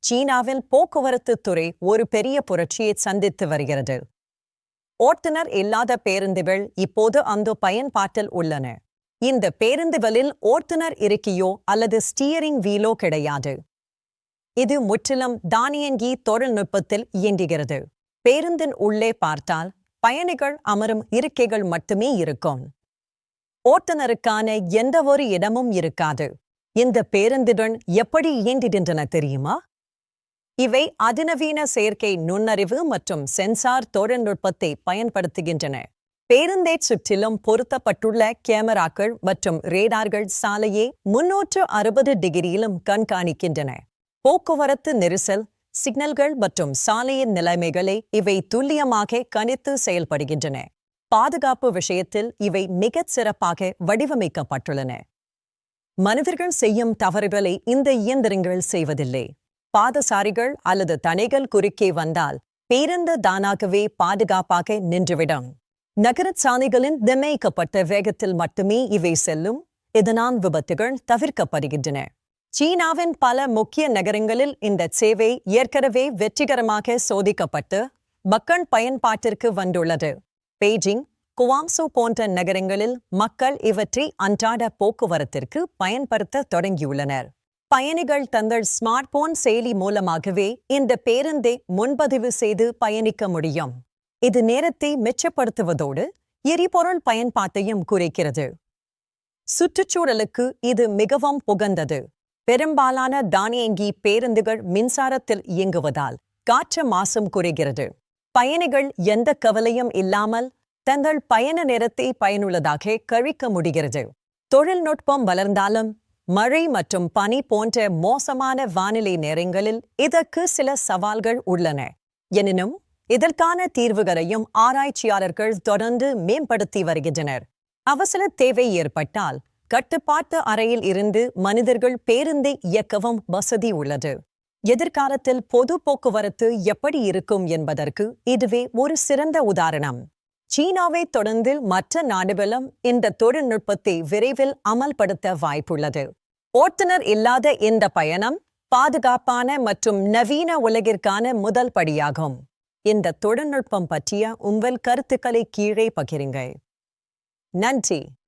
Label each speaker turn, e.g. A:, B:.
A: சீனாவில் போக்குவரத்து துறை ஒரு பெரிய புரட்சியை சந்தித்து வருகிறது. ஓட்டுநர் இல்லாத பேருந்துகள் இப்போது அந்த பயன்பாட்டில் உள்ளன. இந்த பேருந்துகளில் ஓட்டுநர் இருக்கையோ அல்லது ஸ்டீயரிங் வீலோ கிடையாது. இது முற்றிலும் தானியங்கி தொழில்நுட்பத்தில் இயங்குகிறது. பேருந்தின் உள்ளே பார்த்தால் பயணிகள் அமரும் இருக்கைகள் மட்டுமே இருக்கும். ஓட்டுநருக்கான எந்தவொரு இடமும் இருக்காது. இந்த பேருந்துடன் எப்படி இயங்குகின்றன தெரியுமா? இவை அதிநவீன செயற்கை நுண்ணறிவு மற்றும் சென்சார் தொழில்நுட்பத்தை பயன்படுத்துகின்றன. பேருந்தைச் சுற்றிலும் பொருத்தப்பட்டுள்ள கேமராக்கள் மற்றும் ரேடார்கள் சாலையை 360 டிகிரியிலும் கண்காணிக்கின்றன. போக்குவரத்து நெரிசல், சிக்னல்கள் மற்றும் சாலையின் நிலைமைகளை இவை துல்லியமாக கணித்து செயல்படுகின்றன. பாதுகாப்பு விஷயத்தில் இவை மிகச் சிறப்பாக வடிவமைக்கப்பட்டுள்ளன. மனிதர்கள் செய்யும் தவறுகளை இந்த இயந்திரங்கள் செய்வதில்லை. பாதசாரிகள் அல்லது தடைகள் குறுக்கே வந்தால் பேருந்து தானாகவே பாதுகாப்பாக நின்றுவிடும். நகரச் சாலைகளின் நிர்ணயிக்கப்பட்ட வேகத்தில் மட்டுமே இவை செல்லும். இதனால் விபத்துகள் தவிர்க்கப்படுகின்றன. சீனாவின் பல முக்கிய நகரங்களில் இந்த சேவை ஏற்கனவே வெற்றிகரமாக சோதிக்கப்பட்டு மக்கள் பயன்பாட்டிற்கு வந்துள்ளது. பெய்ஜிங், குவாங்சோ போன்ற நகரங்களில் மக்கள் இவற்றை அன்றாட போக்குவரத்திற்கு பயன்படுத்த தொடங்கியுள்ளனர். பயணிகள் தங்கள் ஸ்மார்ட் போன் செயலி மூலமாகவே இந்த பேருந்தை முன்பதிவு செய்து பயணிக்க முடியும். இது நேரத்தை மிச்சப்படுத்துவதோடு எரிபொருள் பயன்பாட்டையும் குறைக்கிறது. சுற்றுச்சூழலுக்கு இது மிகவும் உகந்தது. பெரும்பாலான தானியங்கி பேருந்துகள் மின்சாரத்தில் இயங்குவதால் காற்று மாசும் குறைகிறது. பயணிகள் எந்த கவலையும் இல்லாமல் தங்கள் பயண நேரத்தை பயனுள்ளதாக கழிக்க முடிகிறது. தொழில்நுட்பம் வளர்ந்தாலும் மழை மற்றும் பனி போன்ற மோசமான வானிலை நேரங்களில் இதற்கு சில சவால்கள் உள்ளன. எனினும் இதற்கான தீர்வுகளையும் ஆராய்ச்சியாளர்கள் தொடர்ந்து மேம்படுத்தி வருகின்றனர். அவசர தேவை ஏற்பட்டால் கட்டுப்பாட்டு அறையில் இருந்து மனிதர்கள் பேருந்தை இயக்கவும் வசதி உள்ளது. எதிர்காலத்தில் பொது போக்குவரத்து எப்படி இருக்கும் என்பதற்கு இதுவே ஒரு சிறந்த உதாரணம். சீனாவை தொடர்ந்து மற்ற நாடுகளும் இந்த தொழில்நுட்பத்தை விரைவில் அமல்படுத்த வாய்ப்புள்ளது. ஓட்டுநர் இல்லாத இந்த பயணம் பாதுகாப்பான மற்றும் நவீன உலகிற்கான முதல் படியாகும். இந்த தொழில்நுட்பம் பற்றிய உங்கள் கருத்துக்களை கீழே பகிருங்கள். நன்றி.